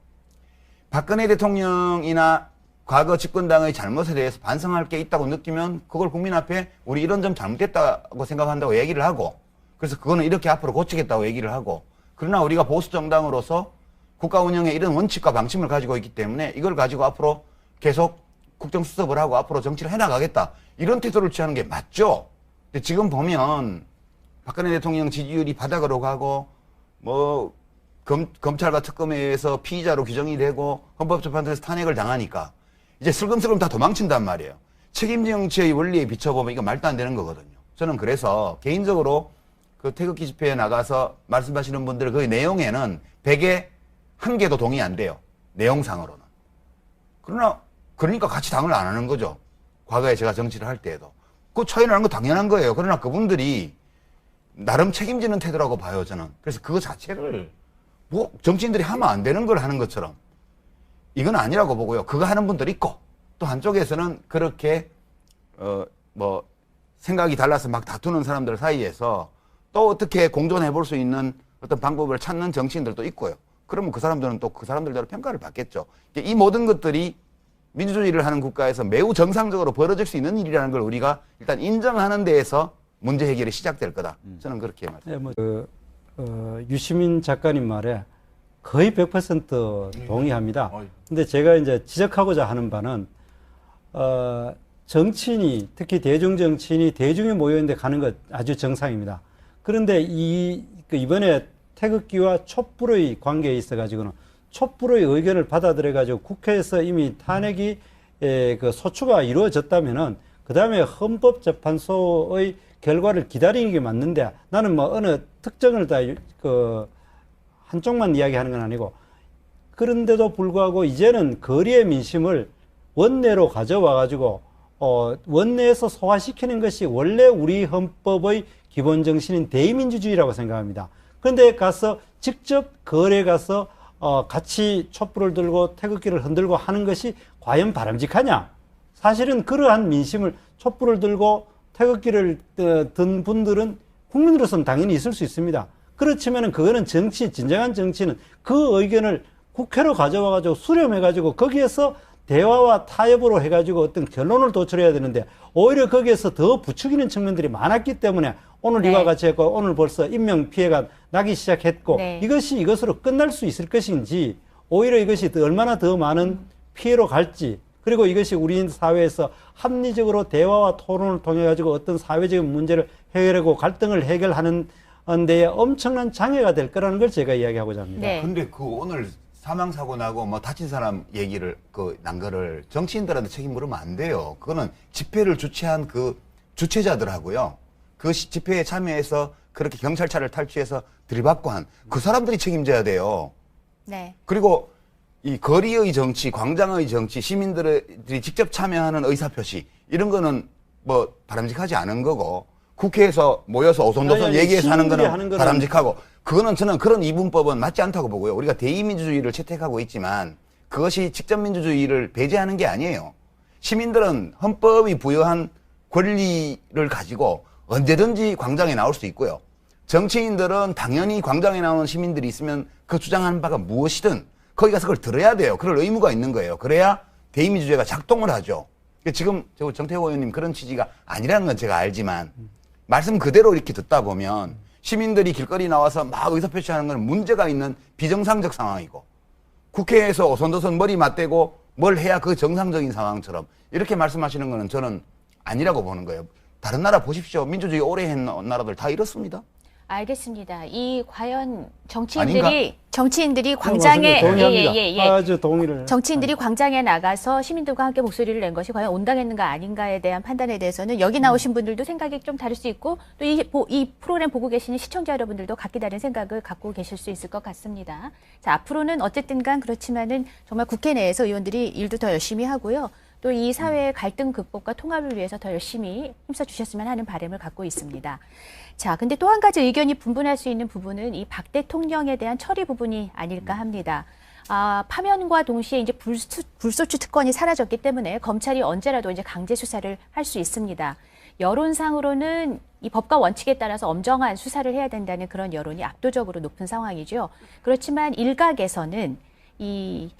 Speaker 3: 박근혜 대통령이나 과거 집권당의 잘못에 대해서 반성할 게 있다고 느끼면 그걸 국민 앞에 우리 이런 점 잘못됐다고 생각한다고 얘기를 하고 그래서 그거는 이렇게 앞으로 고치겠다고 얘기를 하고 그러나 우리가 보수 정당으로서 국가 운영에 이런 원칙과 방침을 가지고 있기 때문에 이걸 가지고 앞으로 계속 국정수습을 하고 앞으로 정치를 해나가겠다. 이런 태도를 취하는 게 맞죠. 근데 지금 보면 박근혜 대통령 지지율이 바닥으로 가고 뭐 검찰과 특검에 의해서 피의자로 규정이 되고 헌법재판소에서 탄핵을 당하니까 이제 슬금슬금 다 도망친단 말이에요. 책임 정치의 원리에 비춰보면 이거 말도 안 되는 거거든요. 저는 그래서 개인적으로 그 태극기 집회에 나가서 말씀하시는 분들 그 내용에는 100에 1개도 동의 안 돼요. 내용상으로는. 그러니까 같이 당을 안 하는 거죠. 과거에 제가 정치를 할 때에도. 그 차이 나는 거 당연한 거예요. 그러나 그분들이 나름 책임지는 태도라고 봐요, 저는. 그래서 그거 자체를 뭐 정치인들이 하면 안 되는 걸 하는 것처럼 이건 아니라고 보고요. 그거 하는 분들 있고 또 한쪽에서는 그렇게 뭐 생각이 달라서 막 다투는 사람들 사이에서 또 어떻게 공존해 볼 수 있는 어떤 방법을 찾는 정치인들도 있고요. 그러면 그 사람들은 또 그 사람들대로 평가를 받겠죠. 이 모든 것들이 민주주의를 하는 국가에서 매우 정상적으로 벌어질 수 있는 일이라는 걸 우리가 일단 인정하는 데에서 문제 해결이 시작될 거다. 저는 그렇게 말씀드립니다.
Speaker 4: 네, 유시민 작가님 말에 거의 100% 동의합니다. 근데 제가 이제 지적하고자 하는 바는, 정치인이, 특히 대중정치인이 대중이 모여있는데 가는 것 아주 정상입니다. 그런데 이번에 태극기와 촛불의 관계에 있어가지고는 촛불의 의견을 받아들여가지고 국회에서 이미 탄핵이 그 소추가 이루어졌다면은 그 다음에 헌법재판소의 결과를 기다리는 게 맞는데 나는 뭐 어느 특정을 다 한쪽만 이야기하는 건 아니고 그런데도 불구하고 이제는 거리의 민심을 원내로 가져와가지고 원내에서 소화시키는 것이 원래 우리 헌법의 기본 정신인 대의민주주의라고 생각합니다. 그런데 가서 직접 거리에 가서 같이 촛불을 들고 태극기를 흔들고 하는 것이 과연 바람직하냐? 사실은 그러한 민심을 촛불을 들고 태극기를 든 분들은 국민으로서는 당연히 있을 수 있습니다. 그렇지만은 그거는 진정한 정치는 그 의견을 국회로 가져와가지고 수렴해가지고 거기에서 대화와 타협으로 해가지고 어떤 결론을 도출해야 되는데 오히려 거기에서 더 부추기는 측면들이 많았기 때문에 오늘 이와 같이 했고 오늘 벌써 인명피해가 나기 시작했고 이것으로 끝날 수 있을 것인지 오히려 이것이 얼마나 더 많은 피해로 갈지 그리고 이것이 우리 사회에서 합리적으로 대화와 토론을 통해 가지고 어떤 사회적인 문제를 해결하고 갈등을 해결하는 데에 엄청난 장애가 될 거라는 걸 제가 이야기하고자 합니다.
Speaker 2: 네.
Speaker 3: 근데 오늘 사망 사고 나고 뭐 다친 사람 얘기를 난 거를 정치인들한테 책임 물으면 안 돼요. 그거는 집회를 주최한 그 주최자들하고요. 그 집회에 참여해서 그렇게 경찰차를 탈취해서 들이받고 한 그 사람들이 책임져야 돼요.
Speaker 2: 네.
Speaker 3: 그리고 이 거리의 정치, 광장의 정치, 시민들이 직접 참여하는 의사표시 이런 거는 뭐 바람직하지 않은 거고 국회에서 모여서 오손도손 얘기해서 하는 거는 바람직하고 그거는 저는 그런 이분법은 맞지 않다고 보고요. 우리가 대의민주주의를 채택하고 있지만 그것이 직접민주주의를 배제하는 게 아니에요. 시민들은 헌법이 부여한 권리를 가지고 언제든지 광장에 나올 수 있고요. 정치인들은 당연히 광장에 나오는 시민들이 있으면 그 주장하는 바가 무엇이든 거기 가서 그걸 들어야 돼요. 그럴 의무가 있는 거예요. 그래야 대의민주주의가 작동을 하죠. 지금 정태호 의원님 그런 취지가 아니라는 건 제가 알지만 말씀 그대로 이렇게 듣다 보면 시민들이 길거리 나와서 막 의사표시하는 건 문제가 있는 비정상적 상황이고 국회에서 오손도손 머리 맞대고 뭘 해야 그 정상적인 상황처럼 이렇게 말씀하시는 거는 저는 아니라고 보는 거예요. 다른 나라 보십시오. 민주주의 오래 했는 나라들 다 이렇습니다.
Speaker 2: 알겠습니다. 과연 정치인들이 광장에
Speaker 4: 아주 동의를
Speaker 2: 정치인들이 광장에 나가서 시민들과 함께 목소리를 낸 것이 과연 온당했는가 아닌가에 대한 판단에 대해서는 여기 나오신 분들도 생각이 좀 다를 수 있고 또 이 프로그램 보고 계시는 시청자 여러분들도 각기 다른 생각을 갖고 계실 수 있을 것 같습니다. 자, 앞으로는 어쨌든 간 그렇지만은 정말 국회 내에서 의원들이 일도 더 열심히 하고요. 또 이 사회의 갈등 극복과 통합을 위해서 더 열심히 힘써 주셨으면 하는 바람을 갖고 있습니다. 자, 근데 또 한 가지 의견이 분분할 수 있는 부분은 이 박 대통령에 대한 처리 부분이 아닐까 합니다. 파면과 동시에 이제 불소추 특권이 사라졌기 때문에 검찰이 언제라도 이제 강제 수사를 할 수 있습니다. 여론상으로는 이 법과 원칙에 따라서 엄정한 수사를 해야 된다는 그런 여론이 압도적으로 높은 상황이죠. 그렇지만 일각에서는 이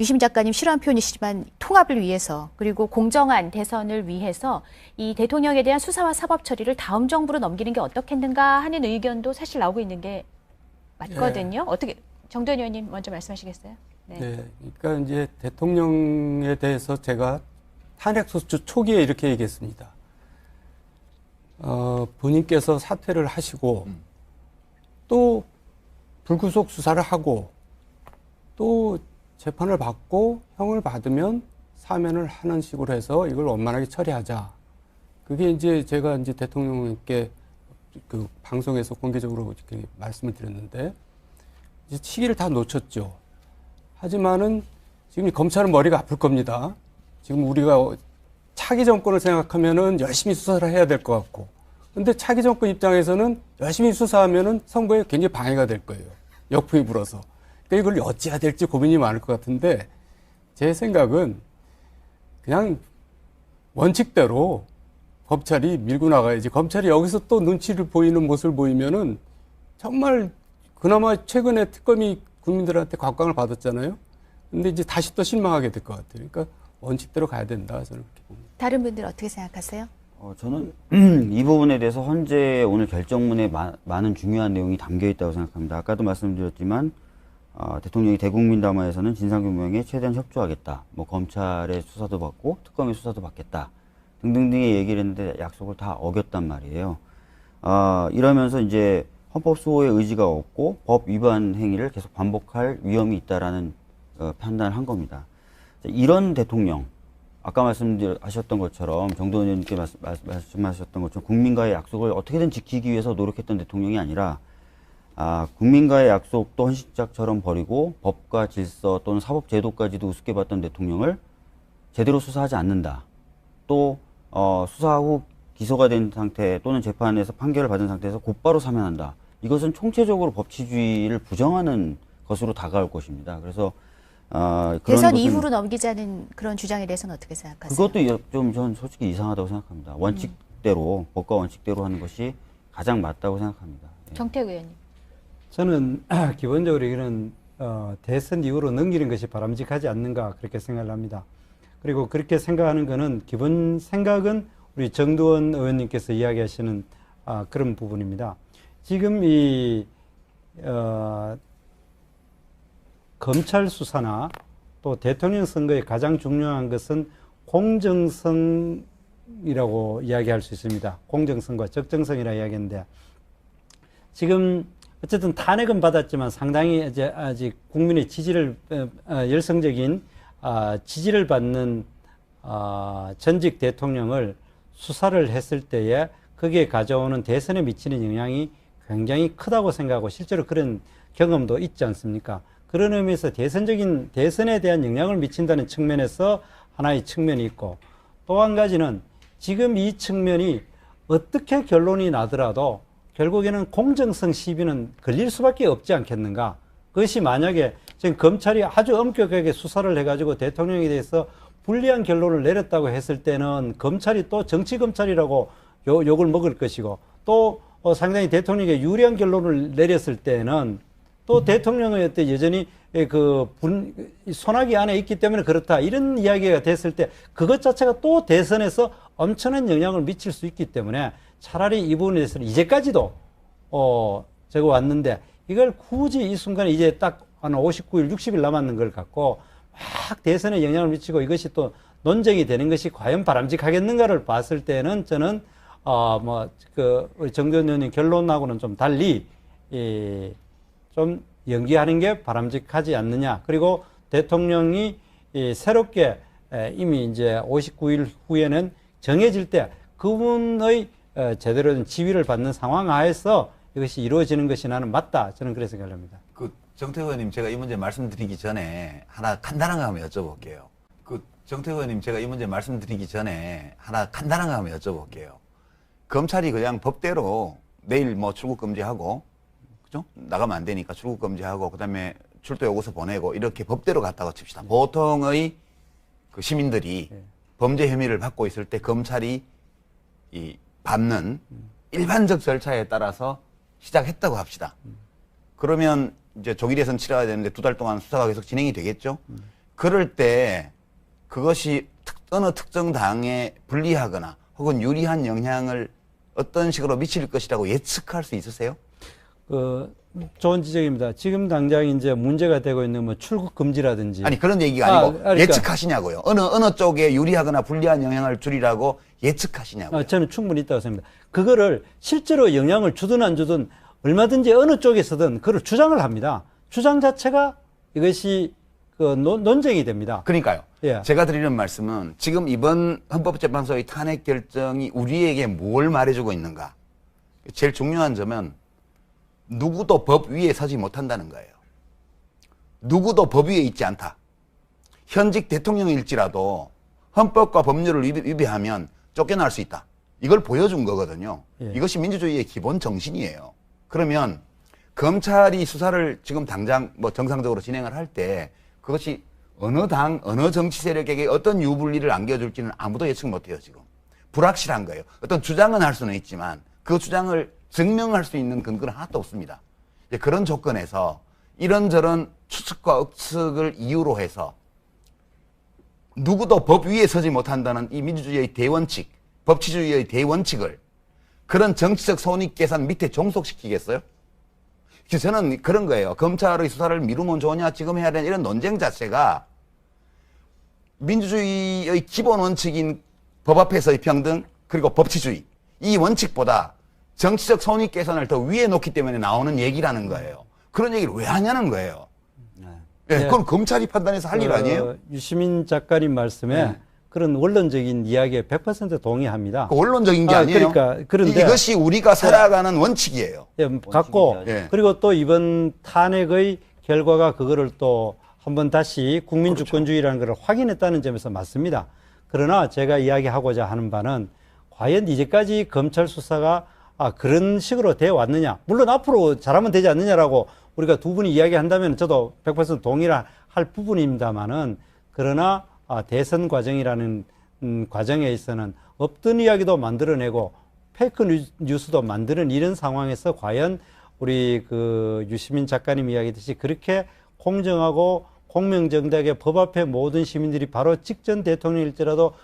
Speaker 2: 유심 작가님 싫어하는 표현이시지만 통합을 위해서 그리고 공정한 대선을 위해서 이 대통령에 대한 수사와 사법 처리를 다음 정부로 넘기는 게 어떻겠는가 하는 의견도 사실 나오고 있는 게 맞거든요. 어떻게 정도현 의원님 먼저 말씀하시겠어요?
Speaker 1: 네. 그러니까 이제 대통령에 대해서 제가 탄핵소추 초기에 이렇게 얘기했습니다. 본인께서 사퇴를 하시고 또 불구속 수사를 하고 또 재판을 받고 형을 받으면 사면을 하는 식으로 해서 이걸 원만하게 처리하자. 그게 이제 제가 이제 대통령께 그 방송에서 공개적으로 이렇게 말씀을 드렸는데 이제 시기를 다 놓쳤죠. 하지만은 지금 검찰은 머리가 아플 겁니다. 지금 우리가 차기 정권을 생각하면은 열심히 수사를 해야 될 것 같고, 근데 차기 정권 입장에서는 열심히 수사하면은 선거에 굉장히 방해가 될 거예요. 역풍이 불어서. 그러니까 이걸 어찌해야 될지 고민이 많을 것 같은데 제 생각은 그냥 원칙대로 검찰이 밀고 나가야지. 검찰이 여기서 또 눈치를 보이는 모습을 보이면은 정말 그나마 최근에 특검이 국민들한테 각광을 받았잖아요. 근데 이제 다시 또 실망하게 될 것 같아요. 그러니까 원칙대로 가야 된다. 저는 그렇게 봅니다.
Speaker 2: 다른 분들 어떻게 생각하세요?
Speaker 5: 저는 이 부분에 대해서 헌재 오늘 결정문에 많은 중요한 내용이 담겨 있다고 생각합니다. 아까도 말씀드렸지만 대통령이 대국민담화에서는 진상규명에 최대한 협조하겠다. 뭐 검찰의 수사도 받고 특검의 수사도 받겠다. 등등등의 얘기를 했는데 약속을 다 어겼단 말이에요. 이러면서 이제 헌법 수호의 의지가 없고 법 위반 행위를 계속 반복할 위험이 있다라는 판단을 한 겁니다. 이런 대통령, 아까 말씀하셨던 것처럼 정도원 의원님께 말씀하셨던 것처럼 국민과의 약속을 어떻게든 지키기 위해서 노력했던 대통령이 아니라 국민과의 약속도 헌신짝처럼 버리고 법과 질서 또는 사법제도까지도 우습게 봤던 대통령을 제대로 수사하지 않는다. 또 수사 후 기소가 된 상태 또는 재판에서 판결을 받은 상태에서 곧바로 사면한다. 이것은 총체적으로 법치주의를 부정하는 것으로 다가올 것입니다. 그래서
Speaker 2: 대선 이후로 넘기자는 그런 주장에 대해서는 어떻게 생각하세요?
Speaker 5: 그것도 좀 전 솔직히 이상하다고 생각합니다. 원칙대로 법과 원칙대로 하는 것이 가장 맞다고 생각합니다. 예.
Speaker 2: 정태욱 의원님.
Speaker 4: 저는 기본적으로 이거는 대선 이후로 넘기는 것이 바람직하지 않는가 그렇게 생각을 합니다. 그리고 그렇게 생각하는 것은 기본 생각은 우리 정두원 의원님께서 이야기하시는 그런 부분입니다. 지금 이 검찰 수사나 또 대통령 선거에 가장 중요한 것은 공정성이라고 이야기할 수 있습니다. 공정성과 적정성이라 이야기했는데 지금 어쨌든 탄핵은 받았지만 상당히 이제 아직 국민의 지지를 열성적인 지지를 받는 전직 대통령을 수사를 했을 때에 거기에 가져오는 대선에 미치는 영향이 굉장히 크다고 생각하고 실제로 그런 경험도 있지 않습니까? 그런 의미에서 대선에 대한 영향을 미친다는 측면에서 하나의 측면이 있고 또 한 가지는 지금 이 측면이 어떻게 결론이 나더라도 결국에는 공정성 시비는 걸릴 수밖에 없지 않겠는가. 그것이 만약에 지금 검찰이 아주 엄격하게 수사를 해가지고 대통령에 대해서 불리한 결론을 내렸다고 했을 때는 검찰이 또 정치검찰이라고 욕을 먹을 것이고 또 상당히 대통령에게 유리한 결론을 내렸을 때는 또 대통령의 어때 여전히 손아귀 안에 있기 때문에 그렇다 이런 이야기가 됐을 때 그것 자체가 또 대선에서 엄청난 영향을 미칠 수 있기 때문에 차라리 이 부분에 대해서는 이제까지도 제가 왔는데 이걸 굳이 이 순간에 이제 딱 한 59일, 60일 남았는 걸 갖고 막 대선에 영향을 미치고 이것이 또 논쟁이 되는 것이 과연 바람직하겠는가를 봤을 때는 저는 우리 정도원 의원님 결론하고는 좀 달리 좀 연기하는 게 바람직하지 않느냐. 그리고 대통령이 새롭게 이미 이제 59일 후에는 정해질 때 그분의 제대로 된 지위를 받는 상황 하에서 이것이 이루어지는 것이 나는 맞다. 저는 그래서 생각합니다.
Speaker 3: 정태호 의원님, 제가 이 문제 말씀드리기 전에 하나 간단한 거 한번 여쭤볼게요. 정태호 의원님, 제가 이 문제 말씀드리기 전에 하나 간단한 거 한번 여쭤볼게요. 검찰이 그냥 법대로 내일 뭐 출국 금지하고, 그죠? 나가면 안 되니까 출국 금지하고, 그 다음에 출도 요구서 보내고, 이렇게 법대로 갔다고 칩시다. 보통의 그 시민들이 범죄 혐의를 받고 있을 때 검찰이 밟는 일반적 절차에 따라서 시작했다고 합시다. 그러면 이제 조기 대선 치러야 되는데 2달 동안 수사가 계속 진행이 되겠죠? 그럴 때 그것이 어느 특정 당에 불리하거나 혹은 유리한 영향을 어떤 식으로 미칠 것이라고 예측할 수 있으세요?
Speaker 4: 좋은 지적입니다. 지금 당장 이제 문제가 되고 있는 뭐 출국 금지라든지.
Speaker 3: 아니, 그런 얘기가 아니고
Speaker 4: 그러니까,
Speaker 3: 예측하시냐고요. 어느 쪽에 유리하거나 불리한 영향을 주리라고 예측하시냐고요.
Speaker 4: 저는 충분히 있다고 생각합니다. 그거를 실제로 영향을 주든 안 주든 얼마든지 어느 쪽에서든 그걸 주장을 합니다. 주장 자체가 이것이 논쟁이 됩니다.
Speaker 3: 그러니까요.
Speaker 4: 예.
Speaker 3: 제가 드리는 말씀은 지금 이번 헌법재판소의 탄핵 결정이 우리에게 뭘 말해주고 있는가. 제일 중요한 점은 누구도 법 위에 서지 못한다는 거예요. 누구도 법 위에 있지 않다. 현직 대통령일지라도 헌법과 법률을 위배하면 쫓겨날 수 있다. 이걸 보여준 거거든요.
Speaker 4: 예.
Speaker 3: 이것이 민주주의의 기본 정신이에요. 그러면 검찰이 수사를 지금 당장 뭐 정상적으로 진행을 할 때 그것이 어느 당, 어느 정치 세력에게 어떤 유불리를 안겨줄지는 아무도 예측 못해요, 지금. 불확실한 거예요. 어떤 주장은 할 수는 있지만 그 주장을 증명할 수 있는 근거는 하나도 없습니다. 이제 그런 조건에서 이런저런 추측과 억측을 이유로 해서 누구도 법 위에 서지 못한다는 이 민주주의의 대원칙, 법치주의의 대원칙을 그런 정치적 손익계산 밑에 종속시키겠어요? 그래서 저는 그런 거예요. 검찰의 수사를 미루면 좋으냐, 지금 해야 되냐, 이런 논쟁 자체가 민주주의의 기본 원칙인 법 앞에서의 평등, 그리고 법치주의, 이 원칙보다 정치적 손익계산을 더 위에 놓기 때문에 나오는 얘기라는 거예요. 그런 얘기를 왜 하냐는 거예요. 네, 그건 검찰이 판단해서 할 일 아니에요?
Speaker 4: 유시민 작가님 말씀에
Speaker 3: 네.
Speaker 4: 그런 원론적인 이야기에 100% 동의합니다.
Speaker 3: 그 원론적인 게 아니에요.
Speaker 4: 그러니까, 그런데
Speaker 3: 이것이 우리가 살아가는 원칙이에요.
Speaker 4: 예, 갖고
Speaker 3: 예.
Speaker 4: 그리고 또 이번 탄핵의 결과가 그거를 또 한번 다시 국민 주권주의라는 것을 확인했다는 점에서 맞습니다. 그러나 제가 이야기하고자 하는 바는 과연 이제까지 검찰 수사가 그런 식으로 되어 왔느냐. 물론 앞으로 잘하면 되지 않느냐라고 우리가 두 분이 이야기한다면 저도 100% 동의를 할 부분입니다만은 그러나 대선 과정이라는 과정에 있어서는 없던 이야기도 만들어내고 페이크 뉴스도 만드는 이런 상황에서 과연 우리 그 유시민 작가님 이야기했듯이 그렇게 공정하고 공명정당하게 법 앞에 모든 시민들이 바로 직전 대통령일지라도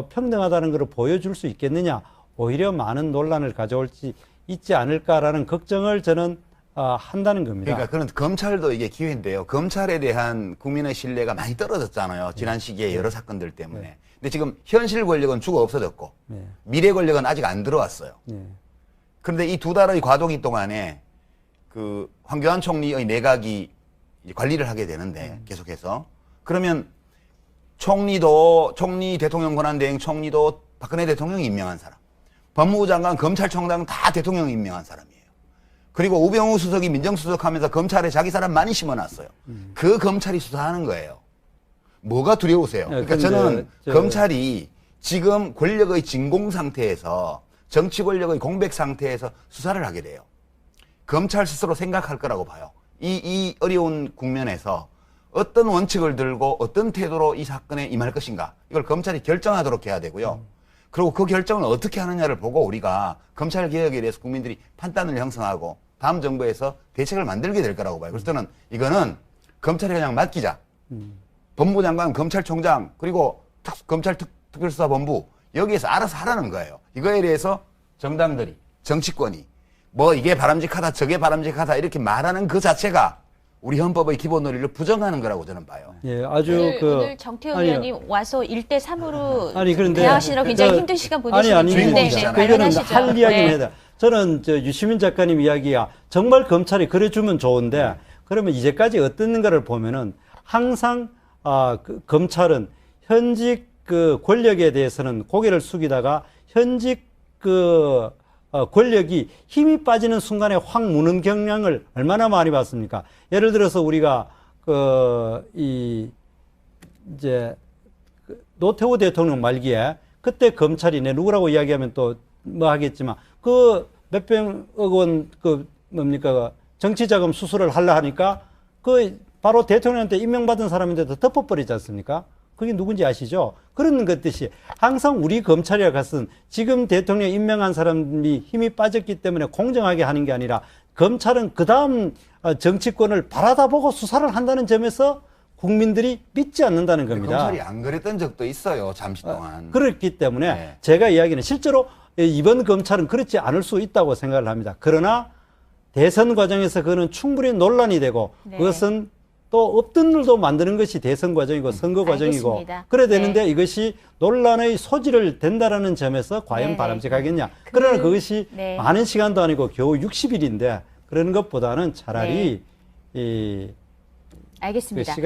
Speaker 4: 평등하다는 것을 보여줄 수 있겠느냐. 오히려 많은 논란을 가져올지 있지 않을까라는 걱정을 저는 한다는 겁니다.
Speaker 3: 그러니까 그런 검찰도 이게 기회인데요. 검찰에 대한 국민의 신뢰가 많이 떨어졌잖아요. 지난 시기에 여러 사건들 때문에. 근데 지금 현실 권력은 죽어 없어졌고 미래 권력은 아직 안 들어왔어요. 그런데 이 2달의 과도기 동안에 그 황교안 총리의 내각이 이제 관리를 하게 되는데 계속해서 그러면 총리 대통령 권한대행 총리도 박근혜 대통령이 임명한 사람, 법무부 장관, 검찰총장 다 대통령이 임명한 사람이에요. 그리고 우병우 수석이 민정수석하면서 검찰에 자기 사람 많이 심어놨어요. 그 검찰이 수사하는 거예요. 뭐가 두려우세요? 그러니까 저는 검찰이 지금 권력의 진공 상태에서 정치 권력의 공백 상태에서 수사를 하게 돼요. 검찰 스스로 생각할 거라고 봐요. 이 어려운 국면에서 어떤 원칙을 들고 어떤 태도로 이 사건에 임할 것인가 이걸 검찰이 결정하도록 해야 되고요. 그리고 그 결정을 어떻게 하느냐를 보고 우리가 검찰 개혁에 대해서 국민들이 판단을 형성하고 다음 정부에서 대책을 만들게 될 거라고 봐요. 그래서 저는 이거는 검찰에 그냥 맡기자. 법무부 장관, 검찰총장 그리고 검찰특별수사본부 여기에서 알아서 하라는 거예요. 이거에 대해서 정당들이 정치권이 뭐 이게 바람직하다 저게 바람직하다 이렇게 말하는 그 자체가 우리 헌법의 기본 논리를 부정하는 거라고 저는 봐요.
Speaker 4: 예, 아주
Speaker 2: 오늘 정태훈 의원님 와서 1대3으로
Speaker 4: 그런데
Speaker 2: 대화하시느라 굉장히 힘든 시간 보내시는데
Speaker 3: 주인공이시잖아요.
Speaker 4: 이거는
Speaker 2: 말씀하시죠.
Speaker 4: 할 이야기는
Speaker 2: 네.
Speaker 4: 해야 돼. 저는 유시민 작가님 이야기가 정말 검찰이 그래주면 좋은데 그러면 이제까지 어땠는가를 보면은 항상 검찰은 현직 그 권력에 대해서는 고개를 숙이다가 현직 그 권력이 힘이 빠지는 순간에 확 무는 경향을 얼마나 많이 봤습니까? 예를 들어서 우리가 이제 노태우 대통령 말기에 그때 검찰이 내 누구라고 이야기하면 또 뭐 하겠지만 그 몇백억 원 그 뭡니까 정치자금 수수를 하려 하니까 그 바로 대통령한테 임명받은 사람인데도 덮어버리지 않습니까? 그게 누군지 아시죠? 그런 것듯이 항상 우리 검찰이라 것은 지금 대통령 임명한 사람이 힘이 빠졌기 때문에 공정하게 하는 게 아니라 검찰은 그 다음 정치권을 바라다 보고 수사를 한다는 점에서 국민들이 믿지 않는다는 겁니다.
Speaker 3: 검찰이 안 그랬던 적도 있어요. 잠시 동안.
Speaker 4: 그렇기 때문에
Speaker 3: 네.
Speaker 4: 제가 이야기는 실제로 이번 검찰은 그렇지 않을 수 있다고 생각을 합니다. 그러나 대선 과정에서 그거는 충분히 논란이 되고
Speaker 2: 네.
Speaker 4: 그것은 또 없던 일도 만드는 것이 대선 과정이고 선거 과정이고
Speaker 2: 알겠습니다.
Speaker 4: 그래야 되는데
Speaker 2: 네.
Speaker 4: 이것이 논란의 소지를 된다라는 점에서 과연
Speaker 2: 네네.
Speaker 4: 바람직하겠냐. 그러나 그것이
Speaker 2: 네.
Speaker 4: 많은 시간도 아니고 겨우 60일인데 그런 것보다는 차라리 이
Speaker 2: 알겠습니다.
Speaker 4: 시간